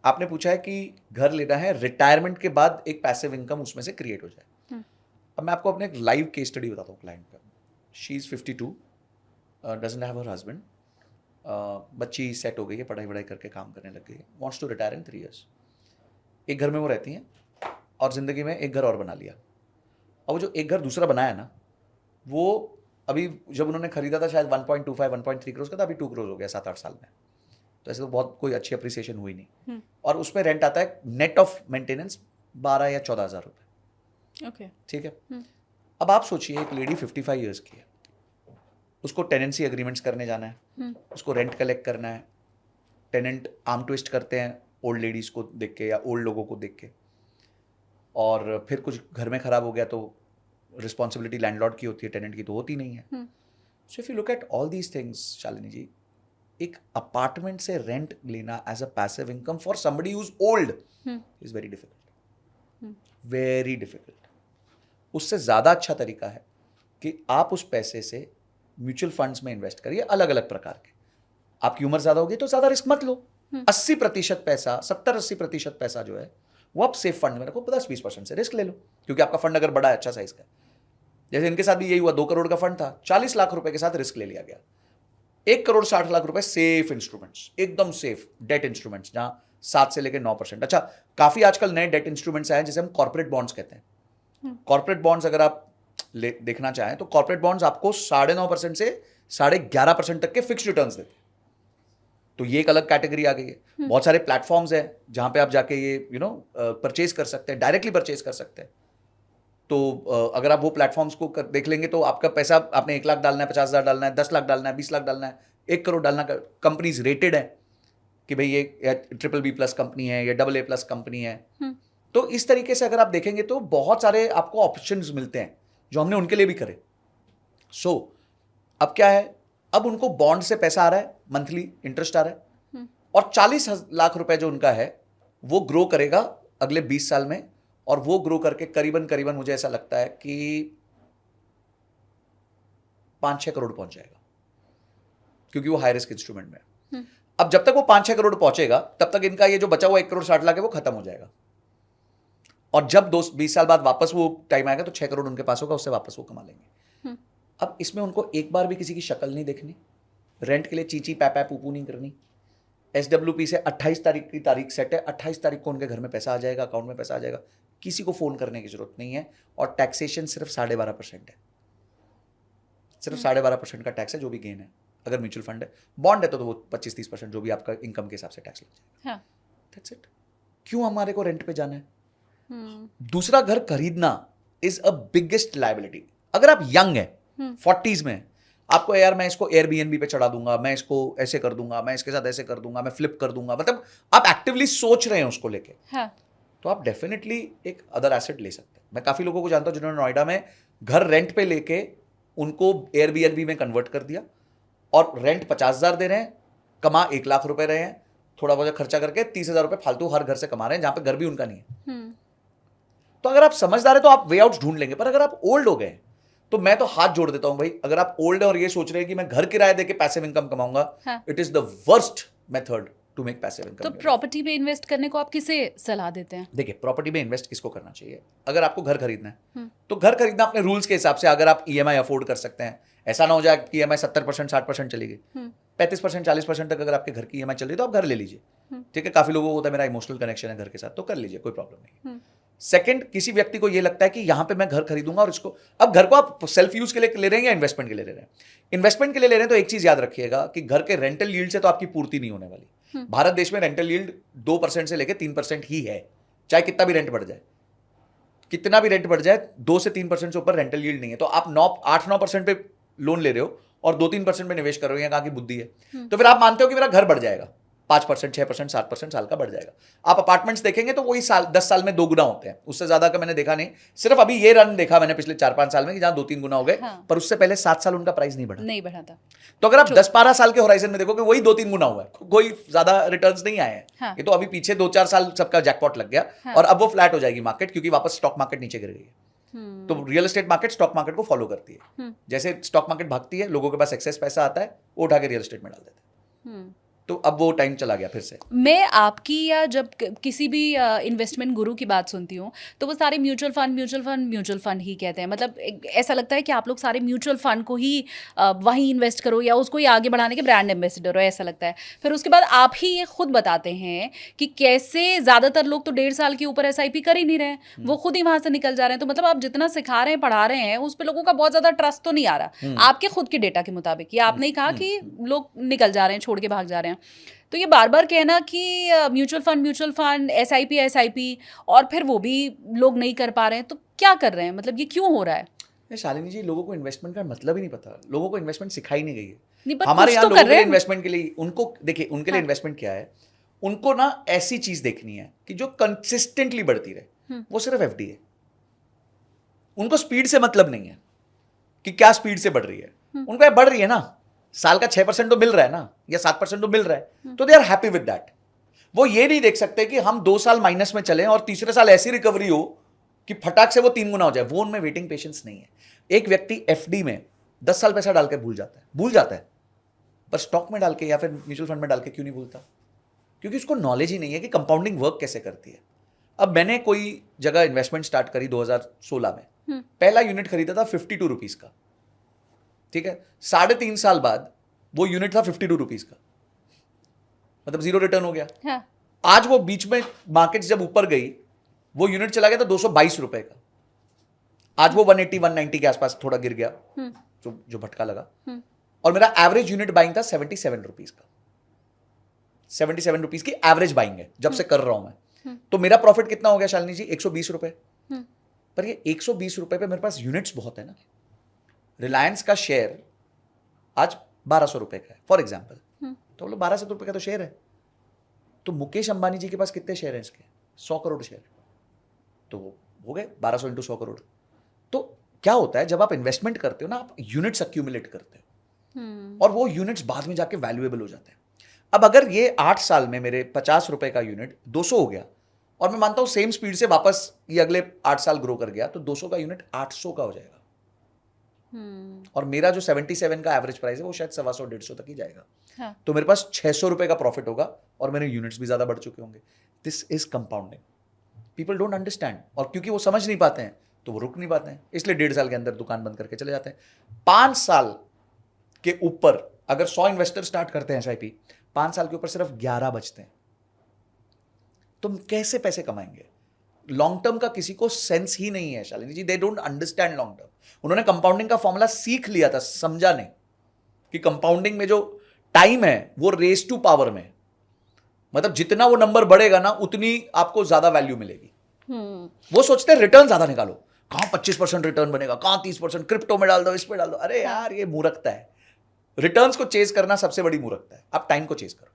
आपने पूछा है कि घर लेना है रिटायरमेंट के बाद एक पैसिव इनकम उसमें से क्रिएट हो जाए। अब मैं आपको अपने एक लाइव केस स्टडी बताता हूँ क्लाइंट का। She is 52, doesn't have her husband, बच्ची सेट हो गई है, पढ़ाई वढ़ाई करके काम करने लग गई है, wants to retire in 3 years। एक घर में वो रहती हैं और ज़िंदगी में एक घर और बना लिया। और वो जो एक घर दूसरा बनाया ना, वो अभी जब उन्होंने खरीदा था शायद 1.25 1.3 करोड़ का था, अभी 2 करोड़ हो गया 7-8 साल में। तो ऐसे तो बहुत कोई अच्छी अप्रिसिएशन हुई नहीं। और उसमें रेंट आता है नेट ऑफ मेंटेनेंस 12 या 14 हज़ार रुपये। ओके, ठीक है। अब आप सोचिए एक लेडी 55 ईयर्स की है, उसको टेनेंसी एग्रीमेंट्स करने जाना है, उसको रेंट कलेक्ट करना है, टेनेंट आर्म ट्विस्ट करते हैं ओल्ड लेडीज़ को देख के या ओल्ड लोगों को देख के, और फिर कुछ घर में ख़राब हो गया तो रिस्पॉन्सिबिलिटी लैंडलॉर्ड की होती है, टेनेंट की तो होती नहीं है। So if you look at all these things Shalini ji, एक अपार्टमेंट से रेंट लेना as a passive income for somebody who is old is very difficult, very difficult. उससे ज़्यादा अच्छा तरीका है कि आप उस पैसे से म्यूचुअल फंड्स में इन्वेस्ट करिए, अलग अलग प्रकार के। आपकी उम्र ज़्यादा होगी तो ज़्यादा रिस्क मत लो। 80% पैसा, 70-80% पैसा जो है वो आप सेफ फंड में रखो, 10-20% से रिस्क ले लो, क्योंकि आपका फंड अगर बड़ा है, अच्छा साइज का है। जैसे इनके साथ भी यही हुआ, 2 करोड़ का फंड था, 40 लाख रुपए के साथ रिस्क ले लिया गया। 1 करोड़ 60 लाख रुपए सेफ इंस्ट्रूमेंट्स, एकदम सेफ डेट इंस्ट्रूमेंट्स, जहां 7 से लेकर 9%। अच्छा, काफी आजकल नए डेट इंस्ट्रूमेंट्स आए हैं जिसे हम कॉर्पोरेट बॉन्ड्स कहते हैं। कॉर्पोरेट बॉन्ड्स अगर आप देखना चाहें तो कॉर्पोरेट बॉन्ड्स आपको 9.5% से 11.5% तक के फिक्स रिटर्न्स देते हैं। तो ये एक अलग कैटेगरी आ गई है। बहुत सारे प्लेटफॉर्म्स हैं जहां पे आप जाके ये परचेज कर सकते हैं, डायरेक्टली परचेज कर सकते हैं। तो अगर आप वो प्लेटफॉर्म्स को देख लेंगे तो आपका पैसा, आपने 1 लाख डालना है, 50,000 डालना है, 10 लाख डालना है, 20 लाख डालना है, 1 करोड़ डालना, कंपनीज रेटेड है कि भाई ये BBB+ कंपनी है या AA+ कंपनी है। तो इस तरीके से अगर आप देखेंगे तो बहुत सारे आपको ऑप्शंस मिलते हैं जो हमने उनके लिए भी करे। सो अब क्या है, अब उनको बॉन्ड से पैसा आ रहा है, मंथली इंटरेस्ट आ रहा है, और 40 लाख रुपए जो उनका है वो ग्रो करेगा अगले 20 साल में, और वो ग्रो करके करीबन मुझे ऐसा लगता है कि 5-6 करोड़ पहुंच जाएगा, क्योंकि वो हाई रिस्क इंस्ट्रूमेंट में है। अब जब तक वो 5-6 करोड़ पहुंचेगा तब तक इनका ये जो बचा हुआ 1 करोड़ 60 लाख है वो खत्म हो जाएगा, और जब 20 साल बाद वापस वो टाइम आएगा तो 6 करोड़ उनके पास होगा, उससे वापस वो कमा लेंगे। अब इसमें उनको एक बार भी किसी की शक्ल नहीं देखनी, रेंट के लिए चीची पैपा पूपू नहीं करनी। SWP से 28 तारीख की तारीख सेट है, 28 तारीख को उनके घर में पैसा आ जाएगा, अकाउंट में पैसा आ जाएगा, किसी को फोन करने की जरूरत नहीं है। और टैक्सेशन सिर्फ 12.5% है, सिर्फ 12.5% का टैक्स है जो भी गेन है। अगर म्यूचुअल फंड है, बॉन्ड है तो वो 25-30% जो भी आपका इनकम के हिसाब से टैक्स लग जाएगा। That's it. क्यों हमारे को रेंट पे जाना है? दूसरा घर खरीदना इज अ बिगेस्ट लायबिलिटी। अगर आप यंग है, 40s में, आपको यार मैं इसको Airbnb पे चढ़ा दूंगा, मैं इसको ऐसे कर दूंगा, मैं इसके साथ ऐसे कर दूंगा, मैं फ्लिप कर दूंगा, मतलब आप एक्टिवली सोच रहे हैं उसको लेके, तो आप डेफिनेटली एक अदर एसेट ले सकते हैं। मैं काफी लोगों को जानता हूं जिन्होंने नोएडा में घर रेंट पे लेके उनको Airbnb में कन्वर्ट कर दिया, और रेंट 50,000 दे रहे हैं, कमा 1 लाख रुपए रहे हैं, थोड़ा बहुत खर्चा करके 30,000 रुपए फालतू हर घर से कमा रहे हैं जहां पे घर भी उनका नहीं है। तो अगर आप समझदार है तो आप वे आउट्स ढूंढ लेंगे, पर अगर आप ओल्ड हो गए तो मैं तो हाथ जोड़ देता हूं भाई, अगर आप ओल्ड है और ये सोच रहे हैं कि मैं घर किराया देके पैसिव इनकम कमाऊंगा, it is the worst method to make passive income. तो प्रॉपर्टी में इन्वेस्ट करने को आप किसे सलाह देते हैं? देखिए, प्रॉपर्टी में इन्वेस्ट किसको करना चाहिए? अगर आपको घर खरीदना है तो घर खरीदना अपने रूल्स के हिसाब से, अगर आप EMI अफोर्ड कर सकते हैं, ऐसा ना हो जाए कि EMI 70% 60% चली गई, 35% 40% तक अगर आपके घर की EMI चल रही है तो आप घर ले लीजिए। ठीक है, काफी लोगों को होता है मेरा इमोशनल कनेक्शन है घर के साथ, तो कर लीजिए, कोई प्रॉब्लम नहीं। सेकंड, किसी व्यक्ति को यह लगता है कि यहां पे मैं घर खरीदूंगा और इसको, अब घर को आप सेल्फ यूज के लिए ले रहे हैं या इन्वेस्टमेंट के लिए ले रहे हैं? इन्वेस्टमेंट के लिए ले रहे हैं तो एक चीज याद रखिएगा कि घर के रेंटल यील्ड से तो आपकी पूर्ति नहीं होने वाली। भारत देश में रेंटल यील्ड 2% से लेकर 3% ही है, चाहे कितना भी रेंट बढ़ जाए, कितना भी रेंट बढ़ जाए, 2 से 3% से ऊपर रेंटल यील्ड नहीं है। तो आप 8-9% पे लोन ले रहे हो और 2-3% में निवेश कर रहे हो, यहाँ कहाँ की बुद्धि है? तो फिर आप मानते हो कि मेरा घर बढ़ जाएगा, 5%, 6%, 7% साल का बढ़ जाएगा। आप अपार्टमेंट्स देखेंगे तो वही 10 साल में 2 गुना होते हैं, उससे ज्यादा का मैंने देखा नहीं। सिर्फ अभी ये रन देखा मैंने पिछले 4-5 साल में कि जहां 2-3 गुना हो गए, पर उससे पहले 7 साल उनका प्राइस नहीं बढ़ा था। तो अगर आप 10-12 साल के होराइजन में देखोगे वही 2-3 गुना हुआ है, कोई ज्यादा रिटर्न्स नहीं आए हैं। ये तो अभी पीछे 2-4 साल सबका जैकपॉट लग गया, और अब वो फ्लैट हो जाएगी मार्केट, क्योंकि वापस स्टॉक मार्केट नीचे गिर गई है। तो real estate market stock market को फॉलो करती है। जैसे स्टॉक मार्केट भागती है, लोगों के पास एक्सेस पैसा आता है, वो उठा के रियल एस्टेट में डाल देते हैं। तो अब वो टाइम चला गया फिर से। मैं आपकी या जब किसी भी इन्वेस्टमेंट गुरु की बात सुनती हूँ तो वो सारे म्यूचुअल फंड ही कहते हैं। मतलब ऐसा लगता है कि आप लोग सारे म्यूचुअल फंड को ही वहीं इन्वेस्ट करो या उसको ही आगे बढ़ाने के ब्रांड एम्बेसडर हो, ऐसा लगता है। फिर उसके बाद आप ही ये खुद बताते हैं कि कैसे ज़्यादातर लोग तो 1.5 साल के ऊपर SIP कर ही नहीं रहे हैं, वो खुद ही वहाँ से निकल जा रहे हैं। तो मतलब आप जितना सिखा रहे हैं, पढ़ा रहे हैं, उस पर लोगों का बहुत ज़्यादा ट्रस्ट तो नहीं आ रहा आपके खुद के डेटा के मुताबिक। ये आपने ही कहा कि लोग निकल जा रहे हैं, छोड़ के भाग जा रहे हैं। तो ये बार बार कहना कि म्यूचुअल फंड SIP और फिर वो भी लोग नहीं कर पा रहे हैं, तो क्या कर रहे हैं? मतलब ये क्यों हो रहा है? शालिनी जी, लोगों को इन्वेस्टमेंट का मतलब ही नहीं पता, लोगों को इन्वेस्टमेंट सिखाई नहीं गई है। नहीं, पर हमारे कुछ यहाँ तो लोगों कर के रहे लिए हैं। इन्वेस्टमेंट के लिए उनको देखिए, उनके लिए इन्वेस्टमेंट क्या है, उनको ना ऐसी चीज देखनी है कि जो कंसिस्टेंटली बढ़ती रहे। वो सिर्फ FD है, उनको स्पीड से मतलब नहीं है कि क्या स्पीड से बढ़ रही है। उनको बढ़ रही है ना, साल का 6% तो मिल रहा है ना, या 7% तो मिल रहा है, तो they are happy with that. वो ये नहीं देख सकते कि हम 2 साल माइनस में चलें और तीसरे साल ऐसी रिकवरी हो कि फटाक से वो 3 गुना हो जाए। वो उनमें वेटिंग पेशेंस नहीं है। एक व्यक्ति FD में 10 साल पैसा डालकर भूल जाता है, पर स्टॉक में डाल के या फिर म्यूचुअल फंड में डाल के क्यों नहीं भूलता? क्योंकि उसको नॉलेज ही नहीं है कि कंपाउंडिंग वर्क कैसे करती है। अब मैंने कोई जगह इन्वेस्टमेंट स्टार्ट करी 2016 में, पहला यूनिट खरीदा था 52 रुपीज का, ठीक है। 3.5 साल बाद वो यूनिट था 52 रुपीज का, मतलब 0 रिटर्न हो गया। हाँ। आज वो बीच में मार्केट जब ऊपर गई, वो यूनिट चला गया था 222 रुपए का। आज वो 180-190 के आसपास थोड़ा गिर गया, जो भटका लगा। और मेरा एवरेज यूनिट बाइंग था 77 रुपीज का। 77 रुपीज की एवरेज बाइंग है जब से कर रहा हूं मैं। तो मेरा प्रॉफिट कितना हो गया शालिनी जी? 120 रुपए। पर ये 120 रुपए पे मेरे पास यूनिट्स बहुत है ना। रिलायंस का शेयर आज 1200 रुपए का है फॉर एग्जाम्पल, तो बोलो 1200 रुपए का तो शेयर है। तो मुकेश अंबानी जी के पास कितने शेयर हैं इसके? 100 करोड़ शेयर। तो हो गए 1200 इंटू 100 करोड़। तो क्या होता है, जब आप इन्वेस्टमेंट करते हो ना, आप यूनिट्स अक्यूमुलेट करते हो और वो यूनिट्स बाद में जाके वैल्यूएबल हो जाते हैं। अब अगर ये 8 साल में मेरे 50 रुपए का यूनिट 200 हो गया और मैं मानता हूं सेम स्पीड से वापस ये अगले 8 साल ग्रो कर गया, तो 200 का यूनिट 800 का हो जाएगा। और मेरा जो 77 का एवरेज प्राइस है वो शायद 125-150 तक ही जाएगा। हाँ। तो मेरे पास 600 रुपए का प्रॉफिट होगा और मेरे यूनिट्स भी ज्यादा बढ़ चुके होंगे। This is compounding. People don't understand, और क्योंकि वो समझ नहीं पाते हैं तो वो रुक नहीं पाते हैं, इसलिए 1.5 साल के अंदर दुकान बंद करके चले जाते हैं। 5 साल के ऊपर अगर 100 इन्वेस्टर स्टार्ट करते हैं SIP, 5 साल के ऊपर सिर्फ 11 बचते हैं। तुम कैसे पैसे कमाएंगे? लॉन्ग टर्म का किसी को सेंस ही नहीं है Shalini ji. They don't understand long term. उन्होंने कंपाउंडिंग का फॉर्मूला सीख लिया था, समझा नहीं कि कंपाउंडिंग में जो टाइम है वो रेस टू पावर में, मतलब जितना वो नंबर बढ़ेगा ना उतनी आपको ज्यादा वैल्यू मिलेगी। वो सोचते हैं रिटर्न ज्यादा निकालो, कहां 25% रिटर्न बनेगा, कहां 30%, क्रिप्टो में डाल दो, इस पे डाल दो। अरे यार, ये मूर्खता है। रिटर्न्स को चेज करना सबसे बड़ी मूर्खता है। आप टाइम को चेज करो।